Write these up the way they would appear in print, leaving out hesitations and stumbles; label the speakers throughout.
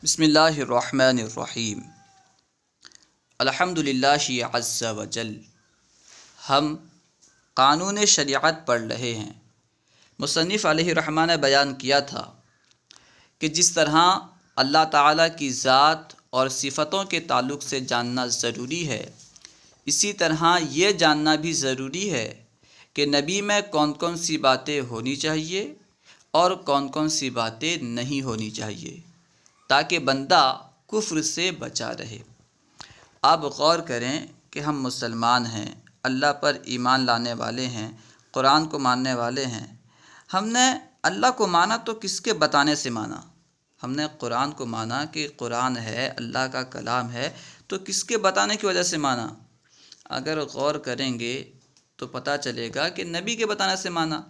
Speaker 1: بسم اللہ الرحمن الرحیم۔ الحمدللہ عز وجل۔ ہم قانون شریعت پڑھ رہے ہیں۔ مصنف علیہ رحمٰن نے بیان کیا تھا کہ جس طرح اللہ تعالیٰ کی ذات اور صفتوں کے تعلق سے جاننا ضروری ہے، اسی طرح یہ جاننا بھی ضروری ہے کہ نبی میں کون کون سی باتیں ہونی چاہیے اور کون کون سی باتیں نہیں ہونی چاہیے، تاکہ بندہ کفر سے بچا رہے۔ آپ غور کریں کہ ہم مسلمان ہیں، اللہ پر ایمان لانے والے ہیں، قرآن کو ماننے والے ہیں۔ ہم نے اللہ کو مانا تو کس کے بتانے سے مانا؟ ہم نے قرآن کو مانا کہ قرآن ہے، اللہ کا کلام ہے، تو کس کے بتانے کی وجہ سے مانا؟ اگر غور کریں گے تو پتہ چلے گا کہ نبی کے بتانے سے مانا۔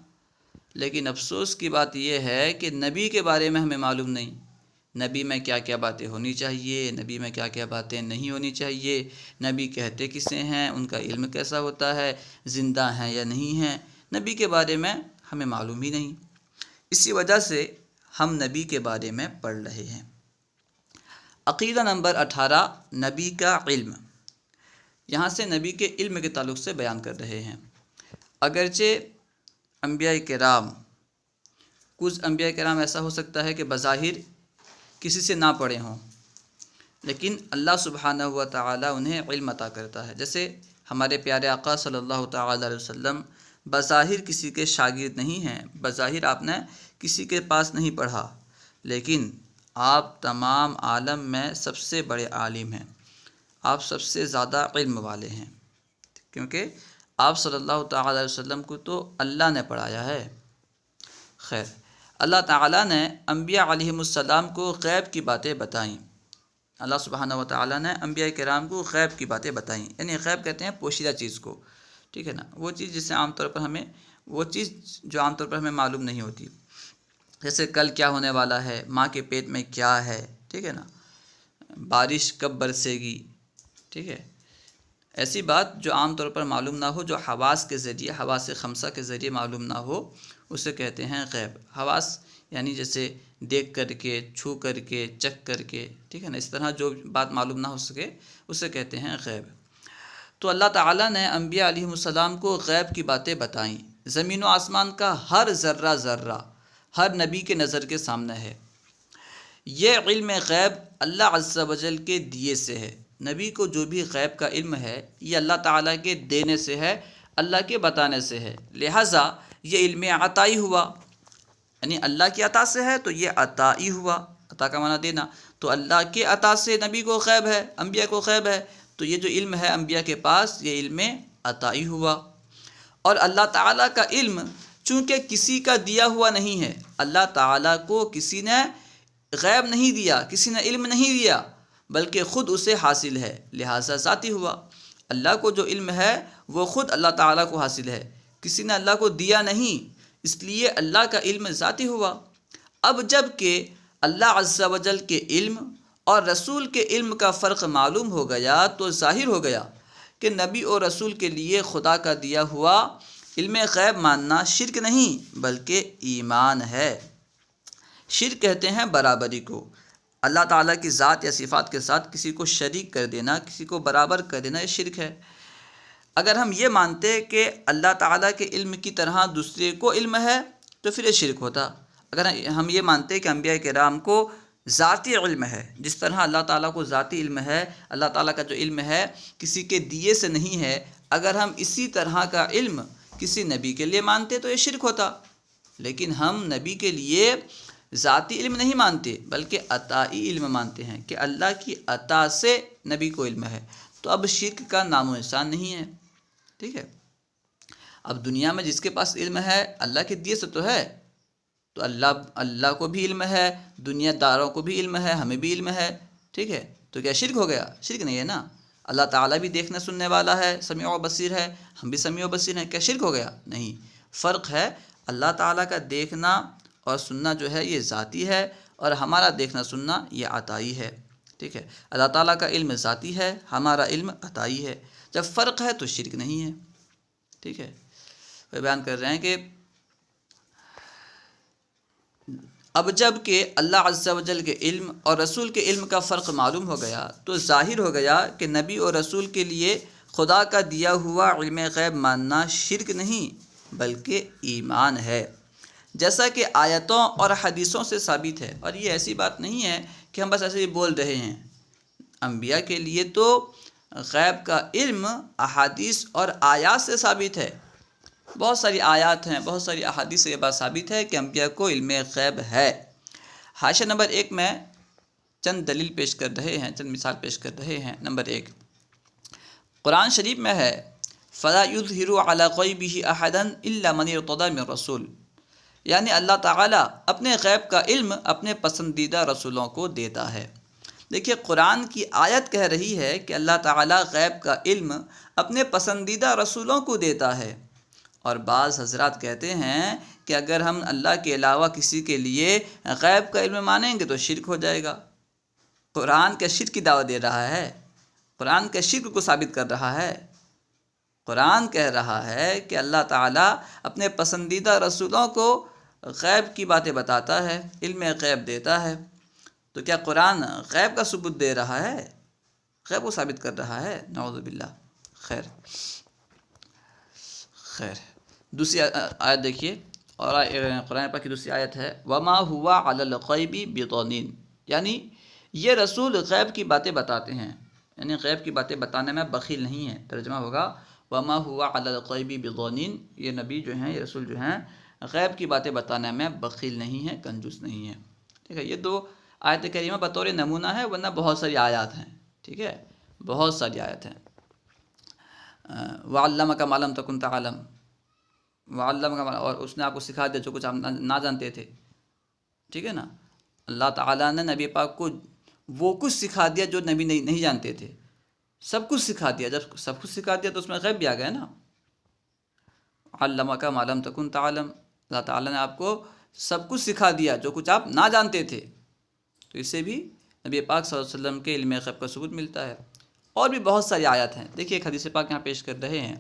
Speaker 1: لیکن افسوس کی بات یہ ہے کہ نبی کے بارے میں ہمیں معلوم نہیں، نبی میں کیا کیا باتیں ہونی چاہیے، نبی میں کیا کیا باتیں نہیں ہونی چاہیے، نبی کہتے کسے ہیں، ان کا علم کیسا ہوتا ہے، زندہ ہیں یا نہیں ہیں، نبی کے بارے میں ہمیں معلوم ہی نہیں۔ اسی وجہ سے ہم نبی کے بارے میں پڑھ رہے ہیں۔ عقیدہ نمبر 18، نبی کا علم۔ یہاں سے نبی کے علم کے تعلق سے بیان کر رہے ہیں۔ اگرچہ انبیاء کرام، کچھ انبیاء کرام ایسا ہو سکتا ہے کہ بظاہر کسی سے نہ پڑھے ہوں، لیکن اللہ سبحانہ و تعالی انہیں علم عطا کرتا ہے۔ جیسے ہمارے پیارے آقا صلی اللہ تعالی علیہ وسلم بظاہر کسی کے شاگرد نہیں ہیں، بظاہر آپ نے کسی کے پاس نہیں پڑھا، لیکن آپ تمام عالم میں سب سے بڑے عالم ہیں، آپ سب سے زیادہ علم والے ہیں، کیونکہ آپ صلی اللہ تعالی علیہ وسلم کو تو اللہ نے پڑھایا ہے۔ خیر، اللہ تعالیٰ نے انبیاء علیہم السلام کو غیب کی باتیں بتائیں۔ اللہ سبحانہ و تعالیٰ نے انبیاء کرام کو غیب کی باتیں بتائیں، یعنی غیب کہتے ہیں پوشیدہ چیز کو، ٹھیک ہے نا، وہ چیز جسے عام طور پر جو عام طور پر ہمیں معلوم نہیں ہوتی، جیسے کل کیا ہونے والا ہے، ماں کے پیٹ میں کیا ہے، ٹھیک ہے نا، بارش کب برسے گی، ٹھیک ہے، ایسی بات جو عام طور پر معلوم نہ ہو، جو حواس کے ذریعے، حواس خمسہ کے ذریعے معلوم نہ ہو، اسے کہتے ہیں غیب۔ حواس یعنی جیسے دیکھ کر کے، چھو کر کے، چکھ کر کے، ٹھیک ہے نا، اس طرح جو بات معلوم نہ ہو سکے اسے کہتے ہیں غیب۔ تو اللہ تعالیٰ نے انبیاء علیہم السلام کو غیب کی باتیں بتائیں۔ زمین و آسمان کا ہر ذرہ ذرہ ہر نبی کے نظر کے سامنے ہے۔ یہ علم غیب اللہ عز و جل کے دیے سے ہے۔ نبی کو جو بھی غیب کا علم ہے یہ اللہ تعالیٰ کے دینے سے ہے، اللہ کے بتانے سے ہے، لہٰذا یہ علم عطائی ہوا، یعنی اللہ کی عطا سے ہے تو یہ عطائی ہوا، عطا کا معنی دینا، تو اللہ کے عطا سے نبی کو غیب ہے، انبیاء کو غیب ہے، تو یہ جو علم ہے انبیاء کے پاس یہ علم عطائی ہوا۔ اور اللہ تعالیٰ کا علم چونکہ کسی کا دیا ہوا نہیں ہے، اللہ تعالیٰ کو کسی نے غیب نہیں دیا، کسی نے علم نہیں دیا، بلکہ خود اسے حاصل ہے، لہٰذا ذاتی ہوا۔ اللہ کو جو علم ہے وہ خود اللہ تعالیٰ کو حاصل ہے، کسی نے اللہ کو دیا نہیں، اس لیے اللہ کا علم ذاتی ہوا۔ اب جب کہ اللہ عز و جل کے علم اور رسول کے علم کا فرق معلوم ہو گیا تو ظاہر ہو گیا کہ نبی اور رسول کے لیے خدا کا دیا ہوا علم غیب ماننا شرک نہیں بلکہ ایمان ہے۔ شرک کہتے ہیں برابری کو، اللہ تعالیٰ کی ذات یا صفات کے ساتھ کسی کو شریک کر دینا، کسی کو برابر کر دینا، یہ شرک ہے۔ اگر ہم یہ مانتے کہ اللہ تعالیٰ کے علم کی طرح دوسرے کو علم ہے تو پھر یہ شرک ہوتا۔ اگر ہم یہ مانتے کہ انبیاء کرام کو ذاتی علم ہے، جس طرح اللہ تعالیٰ کو ذاتی علم ہے، اللہ تعالیٰ کا جو علم ہے کسی کے دیے سے نہیں ہے، اگر ہم اسی طرح کا علم کسی نبی کے لیے مانتے تو یہ شرک ہوتا۔ لیکن ہم نبی کے لیے ذاتی علم نہیں مانتے بلکہ عطائی علم مانتے ہیں کہ اللہ کی عطا سے نبی کو علم ہے، تو اب شرک کا نام و نشان نہیں ہے، ٹھیک ہے۔ اب دنیا میں جس کے پاس علم ہے اللہ کے دیے سے تو ہے، تو اللہ کو بھی علم ہے، دنیا داروں کو بھی علم ہے، ہمیں بھی علم ہے، ٹھیک ہے، تو کیا شرک ہو گیا؟ شرک نہیں ہے نا۔ اللہ تعالیٰ بھی دیکھنے سننے والا ہے، سمیع و بصیر ہے، ہم بھی سمیع و بصیر ہیں، کیا شرک ہو گیا؟ نہیں، فرق ہے، اللہ تعالیٰ کا دیکھنا اور سننا جو ہے یہ ذاتی ہے، اور ہمارا دیکھنا سننا یہ عطائی ہے، ٹھیک ہے۔ اللہ تعالیٰ کا علم ذاتی ہے، ہمارا علم عطائی ہے، جب فرق ہے تو شرک نہیں ہے، ٹھیک ہے۔ وہ بیان کر رہے ہیں کہ اب جب کہ اللہ عز و جل کے علم اور رسول کے علم کا فرق معلوم ہو گیا تو ظاہر ہو گیا کہ نبی اور رسول کے لیے خدا کا دیا ہوا علم غیب ماننا شرک نہیں بلکہ ایمان ہے، جیسا کہ آیتوں اور حدیثوں سے ثابت ہے۔ اور یہ ایسی بات نہیں ہے کہ ہم بس ایسے ہی بول رہے ہیں، انبیاء کے لیے تو غیب کا علم احادیث اور آیات سے ثابت ہے۔ بہت ساری آیات ہیں، بہت ساری احادیث سے یہ بات ثابت ہے کہ انبیاء کو علم غیب ہے۔ حاشیہ نمبر 1 میں چند دلیل پیش کر رہے ہیں، چند مثال پیش کر رہے ہیں۔ نمبر 1، قرآن شریف میں ہے فَلَا يُظْهِرُ عَلَى غَيْبِهِ أَحَدًا إِلَّا مَنِ ارْتَضَىٰ مِن رَّسُولٍ، یعنی اللہ تعالیٰ اپنے غیب کا علم اپنے پسندیدہ رسولوں کو دیتا ہے۔ دیکھیے قرآن کی آیت کہہ رہی ہے کہ اللہ تعالیٰ غیب کا علم اپنے پسندیدہ رسولوں کو دیتا ہے، اور بعض حضرات کہتے ہیں کہ اگر ہم اللہ کے علاوہ کسی کے لیے غیب کا علم مانیں گے تو شرک ہو جائے گا۔ قرآن کے شرک کی دعوت دے رہا ہے، قرآن کے شرک کو ثابت کر رہا ہے۔ قرآن کہہ رہا ہے کہ اللہ تعالیٰ اپنے پسندیدہ رسولوں کو غیب کی باتیں بتاتا ہے، علم غیب دیتا ہے، تو کیا قرآن غیب کا ثبوت دے رہا ہے؟ غیب کو ثابت کر رہا ہے؟ نعوذ باللہ۔ خیر دوسری آیت دیکھیے، اور قرآن پاک کی دوسری آیت ہے وَمَا هُوَ عَلَى الْغَيْبِ بِضَنِينٍ، یعنی یہ رسول غیب کی باتیں بتاتے ہیں، یعنی غیب کی باتیں بتانے میں بخیل نہیں ہے۔ ترجمہ ہوگا وَمَا هُوَ عَلَى الْغَيْبِ بِضَنِينٍ، یہ نبی جو ہیں، یہ رسول جو ہیں، غیب کی باتیں بتانے میں بخیل نہیں ہے، کنجوس نہیں ہے۔ ٹھیک ہے، یہ دو آیت کریمہ بطور نمونہ ہے، ورنہ بہت ساری آیات ہیں۔ ٹھیک ہے، بہت ساری آیت ہیں۔ وَعَلَّمَكَ مَا لَمْ تَكُنْ تَعْلَمُ، وَعَلَّمَكَ، اور اس نے آپ کو سکھا دیا جو کچھ آپ نہ جانتے تھے۔ ٹھیک ہے نا، اللہ تعالیٰ نے نبی پاک کو وہ کچھ سکھا دیا جو نبی نہیں جانتے تھے، سب کچھ سکھا دیا۔ جب سب کچھ سکھا دیا تو اس میں غیب بھی آ گیا نا۔ عَلَّمَكَ مَا لَمْ تَكُنْ تَعْلَمُ، اللہ تعالیٰ نے آپ کو سب کچھ سکھا دیا جو کچھ آپ نہ جانتے تھے، تو اس سے بھی نبی پاک صلی اللہ علیہ وسلم کے علم غیب کا ثبوت ملتا ہے۔ اور بھی بہت ساری آیات ہیں۔ دیکھیے ایک حدیث پاک یہاں پیش کر رہے ہیں،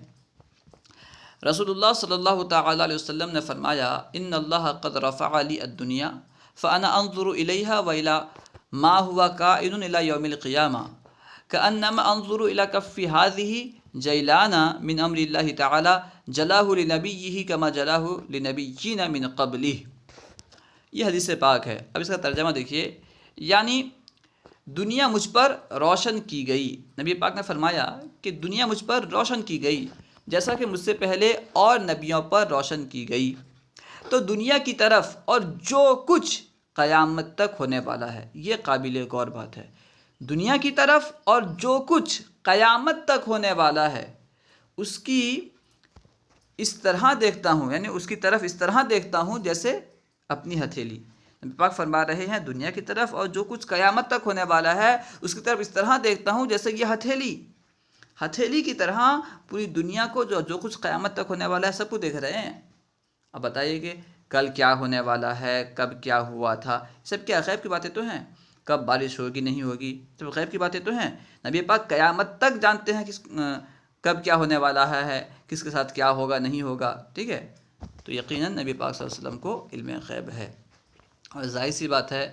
Speaker 1: رسول اللہ صلی اللہ تعالیٰ علیہ وسلم نے فرمایا ان اللہ قد رفع لی الدنیا فانا انظر الیہا وإلی ما هو کائن الی یوم القیامہ کأنما انظر الی کف هذه جیلانا من امر اللہ تعالی جلاہ لنبیہ کما جلاہ لنبیین من قبلہ۔ یہ حدیث پاک ہے۔ اب اس کا ترجمہ دیکھیے، یعنی دنیا مجھ پر روشن کی گئی۔ نبی پاک نے فرمایا کہ دنیا مجھ پر روشن کی گئی جیسا کہ مجھ سے پہلے اور نبیوں پر روشن کی گئی، تو دنیا کی طرف اور جو کچھ قیامت تک ہونے والا ہے، یہ قابل غور بات ہے، دنیا کی طرف اور جو کچھ قیامت تک ہونے والا ہے اس کی اس طرح دیکھتا ہوں، یعنی اس کی طرف اس طرح دیکھتا ہوں جیسے اپنی ہتھیلی۔ نبی پاک فرما رہے ہیں دنیا کی طرف اور جو کچھ قیامت تک ہونے والا ہے اس کی طرف اس طرح دیکھتا ہوں جیسے یہ ہتھیلی کی طرح پوری دنیا کو، جو کچھ قیامت تک ہونے والا ہے سب کو دیکھ رہے ہیں۔ اب بتائیے کہ کل کیا ہونے والا ہے، کب کیا ہوا تھا، سب کیا غیب کی باتیں تو ہیں؟ کب بارش ہوگی نہیں ہوگی، سب غیب کی باتیں تو ہیں۔ نبی پاک قیامت تک جانتے ہیں کب کیا ہونے والا ہے، کس کے ساتھ کیا ہوگا نہیں ہوگا۔ ٹھیک ہے، تو یقیناً نبی پاک صلی اللہ علیہ وسلم کو علم غیب ہے۔ اور ظاہر سی بات ہے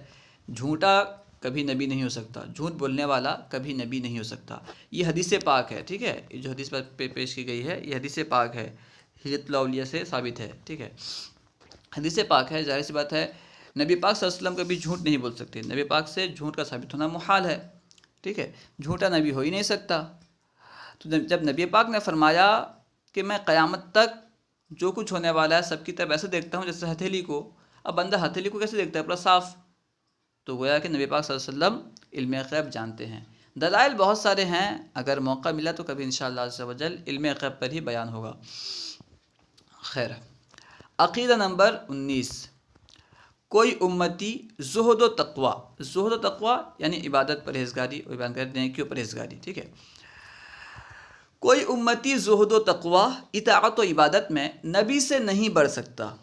Speaker 1: جھوٹا کبھی نبی نہیں ہو سکتا، جھوٹ بولنے والا کبھی نبی نہیں ہو سکتا۔ یہ حدیث پاک ہے، ٹھیک ہے، یہ جو حدیث پیش کی گئی ہے یہ حدیث پاک ہے، ہجرت الاولیاء سے ثابت ہے۔ ٹھیک ہے، حدیث پاک ہے، ظاہر سی بات ہے نبی پاک صلی اللہ علیہ وسلم کبھی جھوٹ نہیں بول سکتے، نبی پاک سے جھوٹ کا ثابت ہونا محال ہے۔ ٹھیک ہے، جھوٹا نبی ہو ہی نہیں سکتا۔ تو جب نبی پاک نے فرمایا کہ میں قیامت تک جو کچھ ہونے والا ہے سب کی طرف ایسے دیکھتا ہوں جیسے ہتھیلی کو، اب بندہ ہتھیلی کو کیسے دیکھتا ہے؟ پورا صاف۔ تو گویا کہ نبی پاک صلی اللہ علیہ وسلم علم غیب جانتے ہیں۔ دلائل بہت سارے ہیں، اگر موقع ملا تو کبھی انشاءاللہ عز و جل علم غیب پر ہی بیان ہوگا۔ خیر، عقیدہ نمبر 19، کوئی امتی زہد و تقوی، زہد و تقوی یعنی عبادت پرہیزگاری، اور بیان کرتے ہیں کیوں پرہیزگاری۔ ٹھیک ہے، کوئی امتی زہد و تقوی، اطاعت و عبادت میں نبی سے نہیں بڑھ سکتا۔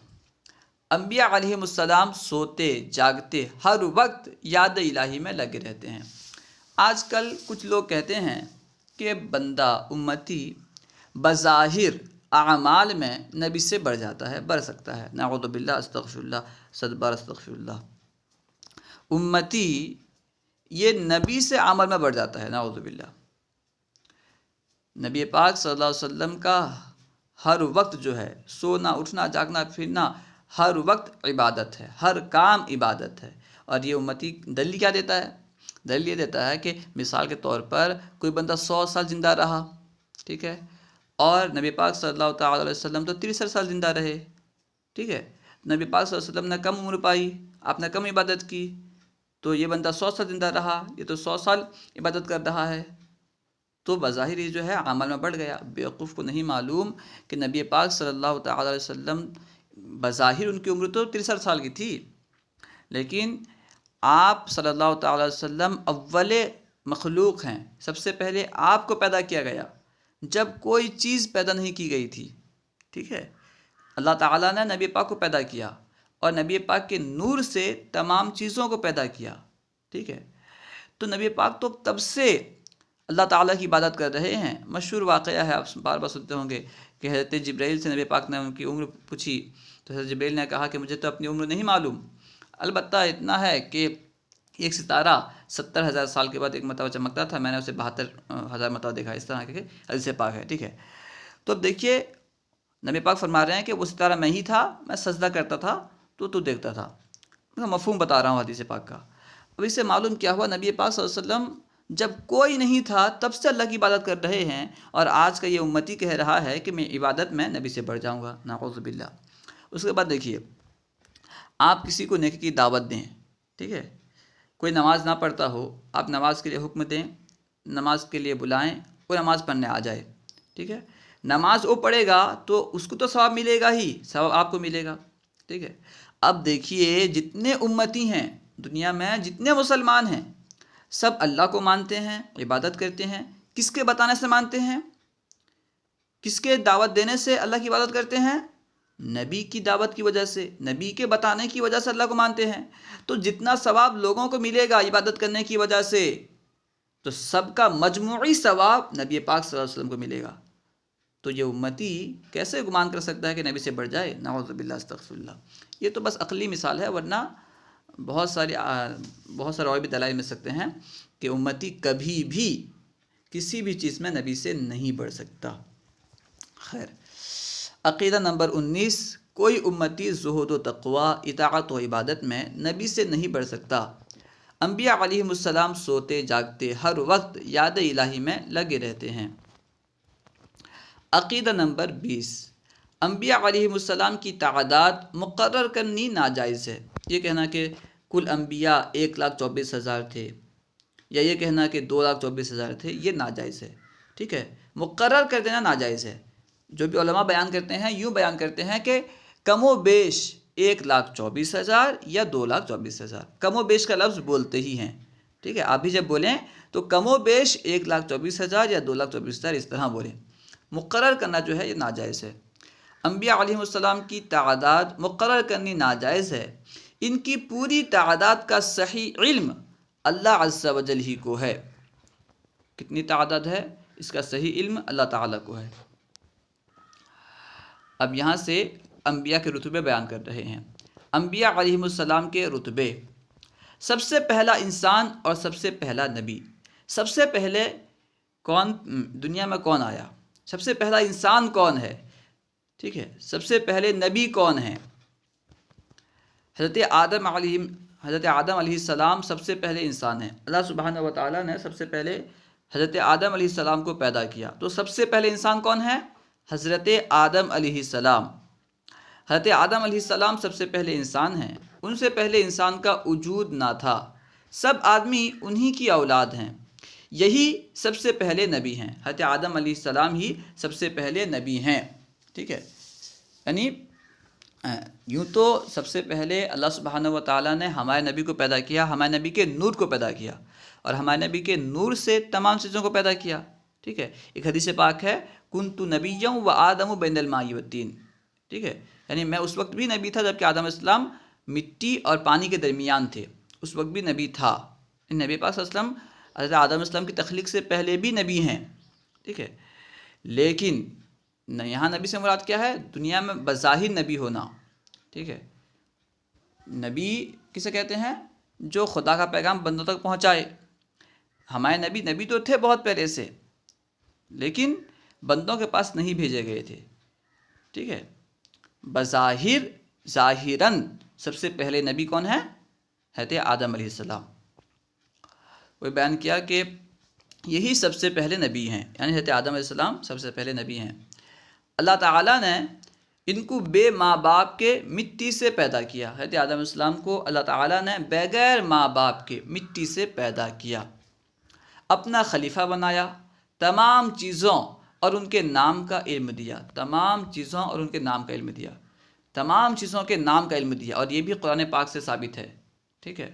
Speaker 1: انبیاء علیہم السلام سوتے جاگتے ہر وقت یاد الہی میں لگے رہتے ہیں۔ آج کل کچھ لوگ کہتے ہیں کہ بندہ امتی بظاہر اعمال میں نبی سے بڑھ جاتا ہے، بڑھ سکتا ہے۔ نعوذ باللہ، استغفر اللہ، 100 بار استغفر اللہ۔ امتی یہ نبی سے عمل میں بڑھ جاتا ہے، نعوذ باللہ۔ نبی پاک صلی اللہ علیہ وسلم کا ہر وقت جو ہے، سونا اٹھنا جاگنا پھرنا ہر وقت عبادت ہے، ہر کام عبادت ہے۔ اور یہ امتی دلیل کیا دیتا ہے؟ دلیل یہ دیتا ہے کہ مثال کے طور پر کوئی بندہ 100 سال زندہ رہا، ٹھیک ہے، اور نبی پاک صلی اللہ تعالیٰ علیہ وسلم تو 63 سال زندہ رہے، ٹھیک ہے۔ نبی پاک صلی اللہ علیہ وسلم نے کم عمر پائی، آپ نے کم عبادت کی، تو یہ بندہ 100 سال زندہ رہا، یہ تو 100 سال عبادت کر رہا ہے، تو بظاہر یہ جو ہے عمل میں بڑھ گیا۔ بیوقوف کو نہیں معلوم کہ نبی پاک صلی اللہ تعالیٰ علیہ وسلم بظاہر ان کی عمر تو 63 سال کی تھی، لیکن آپ صلی اللہ تعالیٰ علیہ وسلم اول مخلوق ہیں، سب سے پہلے آپ کو پیدا کیا گیا جب کوئی چیز پیدا نہیں کی گئی تھی، ٹھیک ہے۔ اللہ تعالیٰ نے نبی پاک کو پیدا کیا اور نبی پاک کے نور سے تمام چیزوں کو پیدا کیا، ٹھیک ہے۔ تو نبی پاک تو تب سے اللہ تعالیٰ کی عبادت کر رہے ہیں۔ مشہور واقعہ ہے، آپ بار بار سنتے ہوں گے کہ حضرت جبرائیل سے نبی پاک نے ان کی عمر پوچھی، تو حضرت جبرائیل نے کہا کہ مجھے تو اپنی عمر نہیں معلوم، البتہ اتنا ہے کہ ایک ستارہ 70,000 سال کے بعد ایک مرتبہ چمکتا تھا، میں نے اسے 72,000 مرتبہ دیکھا، اس طرح کے حدیث پاک ہے، ٹھیک ہے۔ تو اب دیکھیے نبی پاک فرما رہے ہیں کہ وہ ستارہ میں ہی تھا، میں سجدہ کرتا تھا تو دیکھتا تھا۔ میں مفہوم بتا رہا ہوں حدیث پاک کا۔ اب اس سے معلوم کیا ہوا، نبی پاک صلی اللہ علیہ وسلم جب کوئی نہیں تھا تب سے اللہ کی عبادت کر رہے ہیں، اور آج کا یہ امتی کہہ رہا ہے کہ میں عبادت میں نبی سے بڑھ جاؤں گا، نعوذ باللہ۔ اس کے بعد دیکھیے، آپ کسی کو نیکی کی دعوت دیں، ٹھیک ہے، کوئی نماز نہ پڑھتا ہو، آپ نماز کے لیے حکم دیں، نماز کے لیے بلائیں، وہ نماز پڑھنے آ جائے، ٹھیک ہے، نماز وہ پڑھے گا تو اس کو تو ثواب ملے گا ہی، ثواب آپ کو ملے گا، ٹھیک ہے۔ اب دیکھیے جتنے امتی ہیں دنیا میں، جتنے مسلمان ہیں، سب اللہ کو مانتے ہیں، عبادت کرتے ہیں، کس کے بتانے سے مانتے ہیں؟ کس کے دعوت دینے سے اللہ کی عبادت کرتے ہیں؟ نبی کی دعوت کی وجہ سے، نبی کے بتانے کی وجہ سے اللہ کو مانتے ہیں۔ تو جتنا ثواب لوگوں کو ملے گا عبادت کرنے کی وجہ سے، تو سب کا مجموعی ثواب نبی پاک صلی اللہ علیہ وسلم کو ملے گا۔ تو یہ امتی کیسے گمان کر سکتا ہے کہ نبی سے بڑھ جائے؟ نعوذ باللہ، استغفر اللہ۔ یہ تو بس عقلی مثال ہے، ورنہ بہت سارے اور بھی دلائل مل سکتے ہیں کہ امتی کبھی بھی کسی بھی چیز میں نبی سے نہیں بڑھ سکتا۔ خیر، عقیدہ نمبر 19، کوئی امتی زہد و تقوی، اطاعت و عبادت میں نبی سے نہیں بڑھ سکتا۔ انبیاء علیہم السلام سوتے جاگتے ہر وقت یاد الہی میں لگے رہتے ہیں۔ عقیدہ نمبر 20، انبیاء علیہم السلام کی تعداد مقرر کرنی ناجائز ہے۔ یہ کہنا کہ کل انبیاء 1,24,000 تھے، یا یہ کہنا کہ 2,24,000 تھے، یہ ناجائز ہے، ٹھیک ہے، مقرر کر دینا ناجائز ہے۔ جو بھی علماء بیان کرتے ہیں یوں بیان کرتے ہیں کہ کم و بیش 1,24,000 یا 2,24,000، کم و بیش کا لفظ بولتے ہی ہیں، ٹھیک ہے۔ آپ بھی جب بولیں تو کم و بیش 1,24,000 یا 2,24,000 اس طرح بولیں، مقرر کرنا جو ہے یہ ناجائز ہے۔ انبیاء علیہم السلام کی تعداد مقرر کرنی ناجائز ہے، ان کی پوری تعداد کا صحیح علم اللہ عز و جل ہی کو ہے۔ کتنی تعداد ہے اس کا صحیح علم اللہ تعالیٰ کو ہے۔ اب یہاں سے انبیاء کے رتبے بیان کر رہے ہیں۔ انبیاء علیہم السلام کے رتبے، سب سے پہلا انسان اور سب سے پہلا نبی۔ سب سے پہلے دنیا میں کون آیا؟ سب سے پہلا انسان کون ہے؟ ٹھیک ہے، سب سے پہلے نبی کون ہیں؟ حضرت آدم علیہ السلام سب سے پہلے انسان ہیں۔ اللہ سبحانہ و تعالیٰ نے سب سے پہلے حضرت آدم علیہ السلام کو پیدا کیا، تو سب سے پہلے انسان کون ہے؟ حضرت آدم علیہ السلام۔ حضرت آدم علیہ السلام سب سے پہلے انسان ہیں، ان سے پہلے انسان کا وجود نہ تھا، سب آدمی انہی کی اولاد ہیں، یہی سب سے پہلے نبی ہیں۔ حضرت آدم علیہ السلام ہی سب سے پہلے نبی ہیں، ٹھیک ہے۔ یعنی یوں تو سب سے پہلے اللہ سبحانہ و تعالیٰ نے ہمارے نبی کو پیدا کیا، ہمارے نبی کے نور کو پیدا کیا، اور ہمارے نبی کے نور سے تمام چیزوں کو پیدا کیا، ٹھیک ہے۔ ایک حدیث پاک ہے، کنت نبیا و آدم بین الماء والطین، ٹھیک ہے، یعنی میں اس وقت بھی نبی تھا جبکہ آدم علیہ السلام مٹی اور پانی کے درمیان تھے، اس وقت بھی نبی تھا۔ نبی پاک صلی اللہ علیہ وسلم حضرت آدم علیہ السلام کی تخلیق سے پہلے بھی نبی ہیں، ٹھیک ہے۔ لیکن نہیں، یہاں نبی سے مراد کیا ہے؟ دنیا میں بظاہر نبی ہونا، ٹھیک ہے؟ نبی کسے کہتے ہیں؟ جو خدا کا پیغام بندوں تک پہنچائے۔ ہمارے نبی تو تھے بہت پہلے سے، لیکن بندوں کے پاس نہیں بھیجے گئے تھے، ٹھیک ہے؟ بظاہر، ظاہراً سب سے پہلے نبی کون ہے؟ حضرت آدم علیہ السلام۔ وہ بیان کیا کہ یہی سب سے پہلے نبی ہیں، یعنی حضرت آدم علیہ السلام سب سے پہلے نبی ہیں۔ اللہ تعالیٰ نے ان کو بے ماں باپ کے مٹی سے پیدا کیا۔ حضرت آدم علیہ السلام کو اللہ تعالیٰ نے بغیر ماں باپ کے مٹی سے پیدا کیا، اپنا خلیفہ بنایا، تمام چیزوں اور ان کے نام کا علم دیا، تمام چیزوں اور ان کے نام کا علم دیا، تمام چیزوں کے نام کا علم دیا، اور یہ بھی قرآن پاک سے ثابت ہے، ٹھیک ہے؟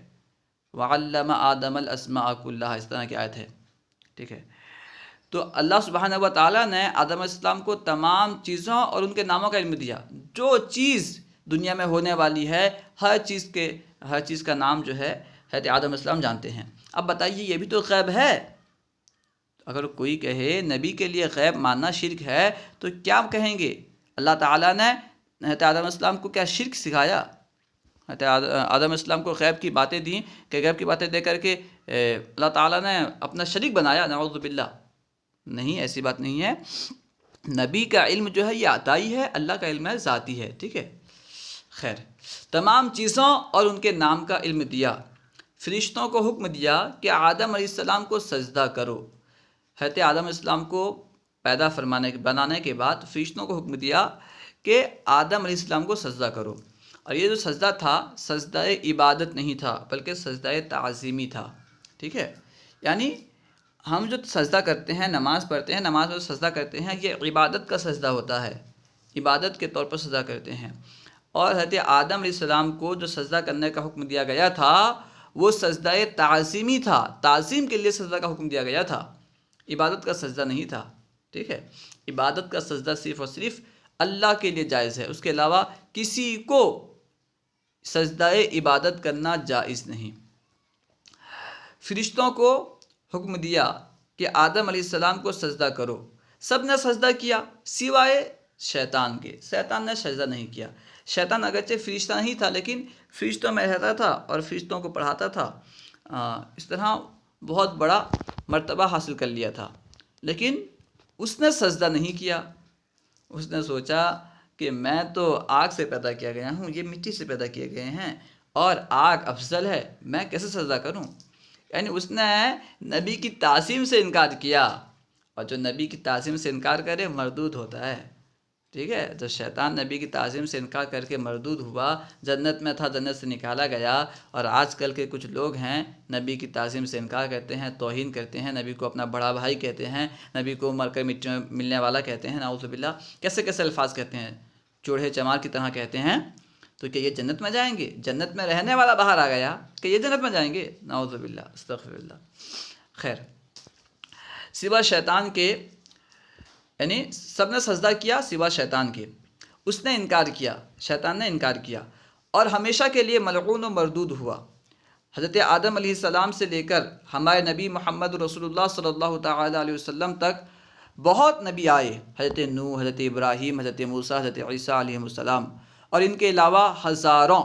Speaker 1: وَعَلَّمَ آدَمَ الْأَسْمَاءَ كُلَّهَا، اس طرح کی آیت ہے، ٹھیک ہے؟ تو اللہ سبحانہ و تعالیٰ نے آدم علیہ السلام کو تمام چیزوں اور ان کے ناموں کا علم دیا۔ جو چیز دنیا میں ہونے والی ہے، ہر چیز کا نام جو ہے حضرت آدم علیہ السلام جانتے ہیں۔ اب بتائیے، یہ بھی تو غیب ہے۔ اگر کوئی کہے نبی کے لیے غیب ماننا شرک ہے، تو کیا کہیں گے؟ اللہ تعالیٰ نے حضرت آدم علیہ السلام کو کیا شرک سکھایا؟ حضرت آدم علیہ السلام کو غیب کی باتیں دیں کہ غیب کی باتیں دے کر کے اللہ تعالیٰ نے اپنا شریک بنایا؟ نعوذ باللہ، نہیں، ایسی بات نہیں ہے۔ نبی کا علم جو ہے یہ عطائی ہے، اللہ کا علم ہے ذاتی ہے، ٹھیک ہے؟ خیر، تمام چیزوں اور ان کے نام کا علم دیا، فرشتوں کو حکم دیا کہ آدم علیہ السلام کو سجدہ کرو۔ حضرت آدم علیہ السلام کو بنانے کے بعد فرشتوں کو حکم دیا کہ آدم علیہ السلام کو سجدہ کرو، اور یہ جو سجدہ تھا، سجدہ عبادت نہیں تھا بلکہ سجدہ تعظیمی تھا، ٹھیک ہے؟ یعنی ہم جو سجدہ کرتے ہیں، نماز پڑھتے ہیں، نماز میں جو سجدہ کرتے ہیں، یہ عبادت کا سجدہ ہوتا ہے، عبادت کے طور پر سجدہ کرتے ہیں۔ اور حضرت آدم علیہ السلام کو جو سجدہ کرنے کا حکم دیا گیا تھا، وہ سجدہ تعظیمی تھا، تعظیم کے لیے سجدہ کا حکم دیا گیا تھا، عبادت کا سجدہ نہیں تھا، ٹھیک ہے؟ عبادت کا سجدہ صرف اور صرف اللہ کے لیے جائز ہے، اس کے علاوہ کسی کو سجدہ عبادت کرنا جائز نہیں۔ فرشتوں کو حکم دیا کہ آدم علیہ السلام کو سجدہ کرو، سب نے سجدہ کیا سوائے شیطان کے۔ شیطان نے سجدہ نہیں کیا۔ شیطان اگرچہ فرشتہ نہیں تھا، لیکن فرشتوں میں رہتا تھا اور فرشتوں کو پڑھاتا تھا، اس طرح بہت بڑا مرتبہ حاصل کر لیا تھا، لیکن اس نے سجدہ نہیں کیا۔ اس نے سوچا کہ میں تو آگ سے پیدا کیا گیا ہوں، یہ مٹی سے پیدا کیے گئے ہیں، اور آگ افضل ہے، میں کیسے سجدہ کروں؟ یعنی اس نے نبی کی تعظیم سے انکار کیا، اور جو نبی کی تعظیم سے انکار کرے مردود ہوتا ہے، ٹھیک ہے؟ تو شیطان نبی کی تعظیم سے انکار کر کے مردود ہوا، جنت میں تھا، جنت سے نکالا گیا۔ اور آج کل کے کچھ لوگ ہیں نبی کی تعظیم سے انکار کرتے ہیں، توہین کرتے ہیں، نبی کو اپنا بڑا بھائی کہتے ہیں، نبی کو مر کر مٹی میں ملنے والا کہتے ہیں، نعوذ باللہ، کیسے کیسے الفاظ کہتے ہیں، چوڑے چمار کی طرح کہتے ہیں۔ تو کہ یہ جنت میں جائیں گے؟ جنت میں رہنے والا باہر آ گیا کہ یہ جنت میں جائیں گے؟ نعوذ باللہ، استغفر اللہ۔ خیر، سوا شیطان کے، یعنی سب نے سجدہ کیا سوا شیطان کے، اس نے انکار کیا، شیطان نے انکار کیا، اور ہمیشہ کے لیے ملعون و مردود ہوا۔ حضرت آدم علیہ السلام سے لے کر ہمارے نبی محمد رسول اللہ صلی اللہ تعالیٰ علیہ وسلم تک بہت نبی آئے، حضرت نوح، حضرت ابراہیم، حضرت موسیٰ، حضرت عیسیٰ علیہ السلام، اور ان کے علاوہ ہزاروں۔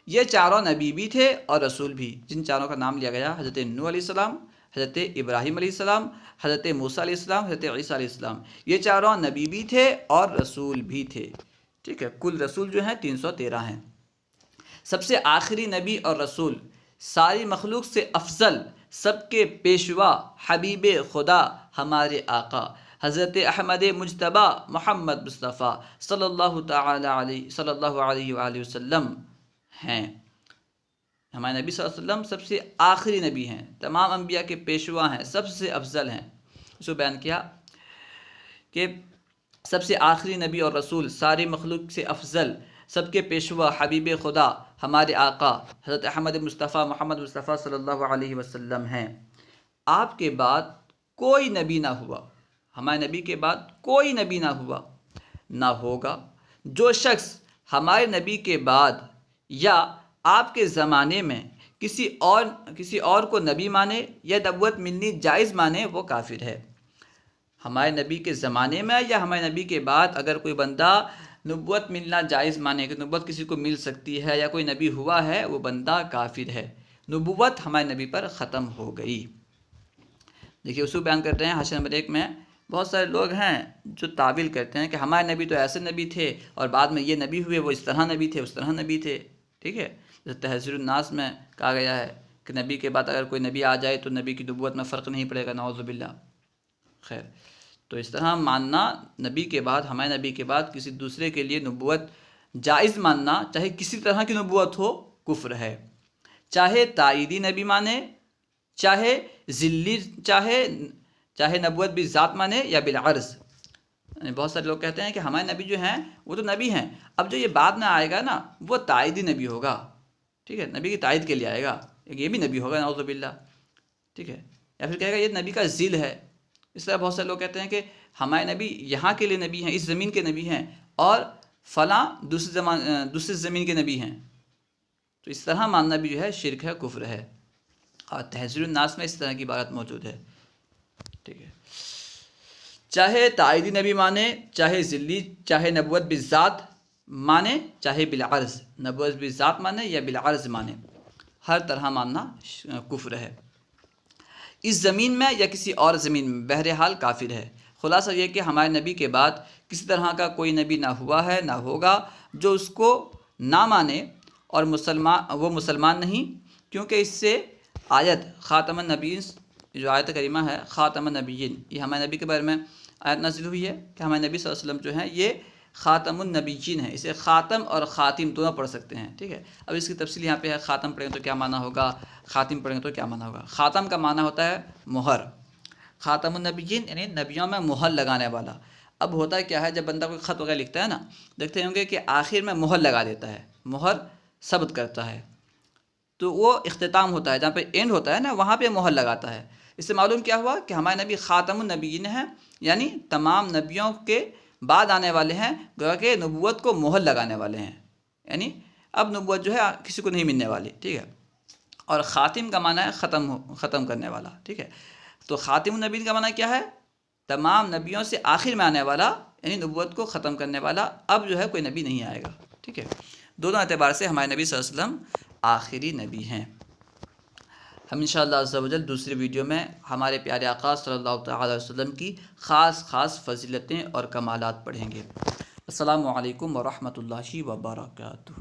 Speaker 1: یہ چاروں نبی بھی تھے اور رسول بھی، جن چاروں کا نام لیا گیا، حضرت نوح علیہ السلام، حضرت ابراہیم علیہ السلام، حضرت موسیٰ علیہ السلام، حضرت عیسیٰ علیہ السلام، یہ چاروں نبی بھی تھے اور رسول بھی تھے، ٹھیک ہے؟ کل رسول جو ہیں 313 ہیں۔ سب سے آخری نبی اور رسول، ساری مخلوق سے افضل، سب کے پیشوا، حبیب خدا، ہمارے آقا حضرت احمد مجتبی محمد مصطفیٰ صلی اللہ علیہ وآلہ وسلم ہیں۔ ہمارے نبی صلی اللہ علیہ وسلم سب سے آخری نبی ہیں، تمام انبیاء کے پیشوا ہیں، سب سے افضل ہیں۔ اس کو بیان کیا کہ سب سے آخری نبی اور رسول، ساری مخلوق سے افضل، سب کے پیشوا، حبیب خدا، ہمارے آقا حضرت احمد مصطفیٰ محمد مصطفیٰ صلی اللہ علیہ وسلم ہیں۔ آپ کے بعد کوئی نبی نہ ہوا، ہمارے نبی کے بعد کوئی نبی نہ ہوا، نہ ہوگا۔ جو شخص ہمارے نبی کے بعد یا آپ کے زمانے میں کسی اور کو نبی مانے یا نبوت ملنی جائز مانے، وہ کافر ہے۔ ہمارے نبی کے زمانے میں یا ہمارے نبی کے بعد اگر کوئی بندہ نبوت ملنا جائز مانے کہ نبوت کسی کو مل سکتی ہے یا کوئی نبی ہوا ہے، وہ بندہ کافر ہے، نبوت ہمارے نبی پر ختم ہو گئی۔ دیکھیے اصول بیان کرتے ہیں حاشیہ نمبر 1 میں، بہت سارے لوگ ہیں جو تعویل کرتے ہیں کہ ہمارے نبی تو ایسے نبی تھے اور بعد میں یہ نبی ہوئے، وہ اس طرح نبی تھے، اس طرح نبی تھے، ٹھیک ہے۔ جیسے تحذیر الناس میں کہا گیا ہے کہ نبی کے بعد اگر کوئی نبی آ جائے تو نبی کی نبوت میں فرق نہیں پڑے گا، نعوذ باللہ۔ خیر، تو اس طرح ماننا نبی کے بعد، ہمارے نبی کے بعد کسی دوسرے کے لیے نبوت جائز ماننا، چاہے کسی طرح کی نبوت ہو، کفر ہے، چاہے تائیدی نبی مانے، چاہے ذلی، چاہے نبوت بھی ذات مانے یا بالعرض۔ بہت سارے لوگ کہتے ہیں کہ ہمارے نبی جو ہیں وہ تو نبی ہیں، اب جو یہ بعد میں آئے گا نا وہ تائیدی نبی ہوگا، ٹھیک ہے، نبی کی تائید کے لیے آئے گا، یہ بھی نبی ہوگا، نعوذ باللہ، ٹھیک ہے، یا پھر کہے گا یہ نبی کا ذیل ہے۔ اس طرح بہت سارے لوگ کہتے ہیں کہ ہمارے نبی یہاں کے لیے نبی ہیں، اس زمین کے نبی ہیں، اور فلاں دوسری زمین کے نبی ہیں، تو اس طرح ماننا بھی جو ہے شرک ہے، کفر ہے، اور تحذیر الناس میں اس طرح کی عبارت موجود ہے، ٹھیک ہے۔ چاہے تائیدی نبی مانے، چاہے ذلی، چاہے نبوت بالذات مانے، چاہے بالعرض، نبوت بالذات مانے یا بالعرض مانے، ہر طرح ماننا کفر ہے، اس زمین میں یا کسی اور زمین میں، بہرحال کافر ہے۔ خلاصہ یہ کہ ہمارے نبی کے بعد کسی طرح کا کوئی نبی نہ ہوا ہے نہ ہوگا، جو اس کو نہ مانے اور وہ مسلمان نہیں، کیونکہ اس سے آیت خاتم النبیین، جو آیت کریمہ ہے خاتم النبیین، یہ ہمارے نبی کے بارے میں آیت نازل ہوئی ہے کہ ہمارے نبی صلی اللہ علیہ وسلم جو ہیں یہ خاتم النبیین ہے، اسے خاتم اور خاتم دونوں پڑھ سکتے ہیں، ٹھیک ہے۔ اب اس کی تفصیل یہاں پہ ہے، خاتم پڑھیں تو کیا معنی ہوگا، خاتم پڑھیں تو کیا معنی ہوگا۔ خاتم کا معنی ہوتا ہے مہر، خاتم النبیین یعنی نبیوں میں مہر لگانے والا۔ اب ہوتا کیا ہے، جب بندہ کوئی خط وغیرہ لکھتا ہے نا، دیکھتے ہوں گے کہ آخر میں مہر لگا دیتا ہے، مہر ثبت کرتا ہے، تو وہ اختتام ہوتا ہے، جہاں پہ اینڈ ہوتا ہے نا وہاں پہ مہر لگاتا ہے۔ اس سے معلوم کیا ہوا کہ ہمارے نبی خاتم النبیین ہیں، یعنی تمام نبیوں کے بعد آنے والے ہیں، گویا کہ نبوت کو مہر لگانے والے ہیں، یعنی اب نبوت جو ہے کسی کو نہیں ملنے والی، ٹھیک ہے۔ اور خاتم کا معنی ہے ختم کرنے والا، ٹھیک ہے۔ تو خاتم النبیین کا معنی کیا ہے، تمام نبیوں سے آخر میں آنے والا، یعنی نبوت کو ختم کرنے والا، اب جو ہے کوئی نبی نہیں آئے گا، ٹھیک ہے۔ دونوں اعتبار سے ہمارے نبی صلی اللہ علیہ وسلم آخری نبی ہیں۔ ہم انشاءاللہ عز و جل دوسری ویڈیو میں ہمارے پیارے آقا صلی اللہ تعالی علیہ وسلم کی خاص فضیلتیں اور کمالات پڑھیں گے۔ السلام علیکم ورحمۃ اللہ وبرکاتہ۔